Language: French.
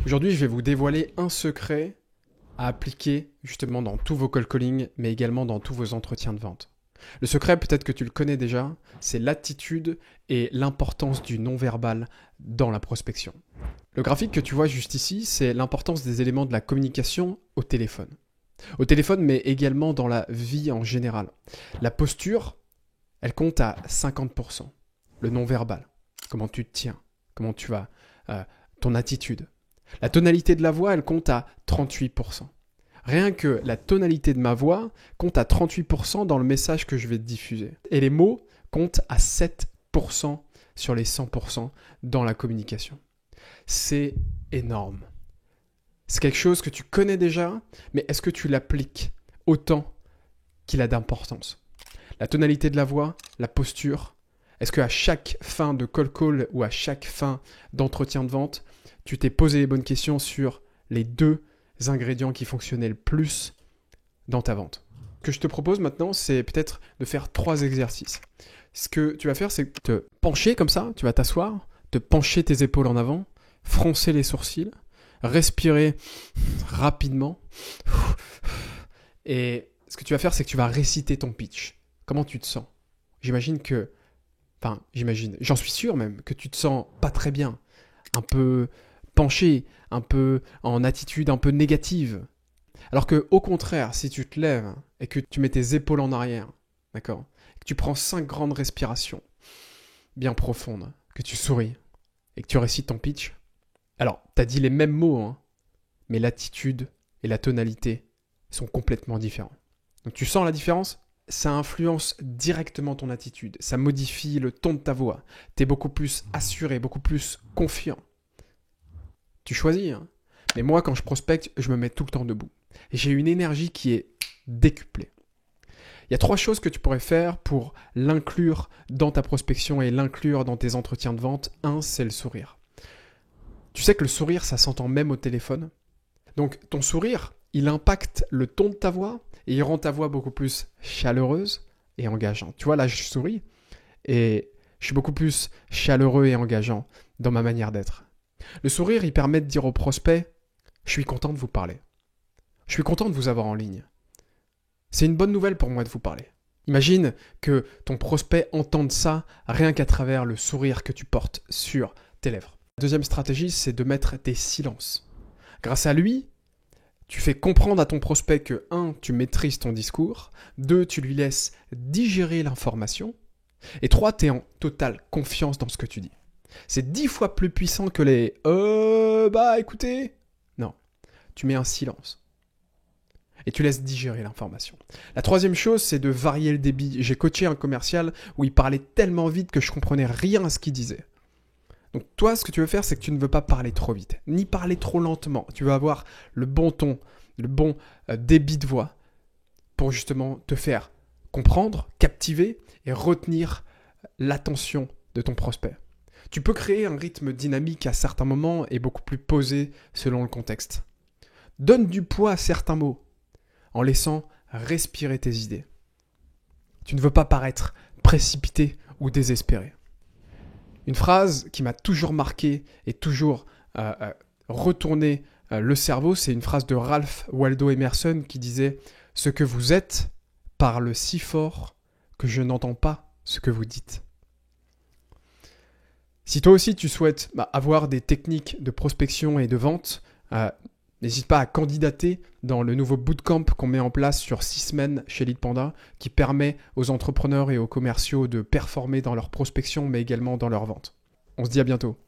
Aujourd'hui, je vais vous dévoiler un secret à appliquer justement dans tous vos cold calling, mais également dans tous vos entretiens de vente. Le secret, peut-être que tu le connais déjà, c'est l'attitude et l'importance du non-verbal dans la prospection. Le graphique que tu vois juste ici, c'est l'importance des éléments de la communication au téléphone. Au téléphone, mais également dans la vie en général. La posture, elle compte à 50%. Le non-verbal, comment tu te tiens, comment tu vas, ton attitude. La tonalité de la voix, elle compte à 38%. Rien que la tonalité de ma voix compte à 38% dans le message que je vais te diffuser. Et les mots comptent à 7% sur les 100% dans la communication. C'est énorme. C'est quelque chose que tu connais déjà, mais est-ce que tu l'appliques autant qu'il a d'importance? La tonalité de la voix, la posture, est-ce qu'à chaque fin de call call ou à chaque fin d'entretien de vente, tu t'es posé les bonnes questions sur les deux ingrédients qui fonctionnaient le plus dans ta vente? Ce que je te propose maintenant, c'est peut-être de faire 3 exercices. Ce que tu vas faire, c'est te pencher comme ça, tu vas t'asseoir, te pencher tes épaules en avant, froncer les sourcils, respirer rapidement. Et ce que tu vas faire, c'est que tu vas réciter ton pitch. Comment tu te sens? J'en suis sûr même, que tu te sens pas très bien, un peu penché, un peu en attitude un peu négative. Alors que au contraire, si tu te lèves et que tu mets tes épaules en arrière, d'accord, que tu prends 5 grandes respirations bien profondes, que tu souris et que tu récites ton pitch, alors tu as dit les mêmes mots, hein, mais l'attitude et la tonalité sont complètement différents. Donc tu sens la différence? Ça influence directement ton attitude, ça modifie le ton de ta voix, tu es beaucoup plus assuré, beaucoup plus confiant. Tu choisis, hein. Mais moi, quand je prospecte, je me mets tout le temps debout. Et j'ai une énergie qui est décuplée. Il y a 3 choses que tu pourrais faire pour l'inclure dans ta prospection et l'inclure dans tes entretiens de vente. 1, c'est le sourire. Tu sais que le sourire, ça s'entend même au téléphone. Donc, ton sourire, il impacte le ton de ta voix et il rend ta voix beaucoup plus chaleureuse et engageante. Tu vois, là, je souris et je suis beaucoup plus chaleureux et engageant dans ma manière d'être. Le sourire, il permet de dire au prospect « Je suis content de vous parler. Je suis content de vous avoir en ligne. C'est une bonne nouvelle pour moi de vous parler. » Imagine que ton prospect entende ça rien qu'à travers le sourire que tu portes sur tes lèvres. La deuxième stratégie, c'est de mettre des silences. Grâce à lui, tu fais comprendre à ton prospect que 1, tu maîtrises ton discours, 2, tu lui laisses digérer l'information, et 3, tu es en totale confiance dans ce que tu dis. C'est 10 fois plus puissant que les écoutez. Non, tu mets un silence. Et tu laisses digérer l'information. La troisième chose, c'est de varier le débit. J'ai coaché un commercial où il parlait tellement vite que je comprenais rien à ce qu'il disait. Donc toi, ce que tu veux faire, c'est que tu ne veux pas parler trop vite, ni parler trop lentement. Tu veux avoir le bon ton, le bon débit de voix pour justement te faire comprendre, captiver et retenir l'attention de ton prospect. Tu peux créer un rythme dynamique à certains moments et beaucoup plus posé selon le contexte. Donne du poids à certains mots en laissant respirer tes idées. Tu ne veux pas paraître précipité ou désespéré. Une phrase qui m'a toujours marqué et toujours retourné le cerveau, c'est une phrase de Ralph Waldo Emerson qui disait « Ce que vous êtes parle si fort que je n'entends pas ce que vous dites ». Si toi aussi tu souhaites avoir des techniques de prospection et de vente, n'hésite pas à candidater dans le nouveau bootcamp qu'on met en place sur 6 semaines chez Lead Panda qui permet aux entrepreneurs et aux commerciaux de performer dans leur prospection mais également dans leur vente. On se dit à bientôt.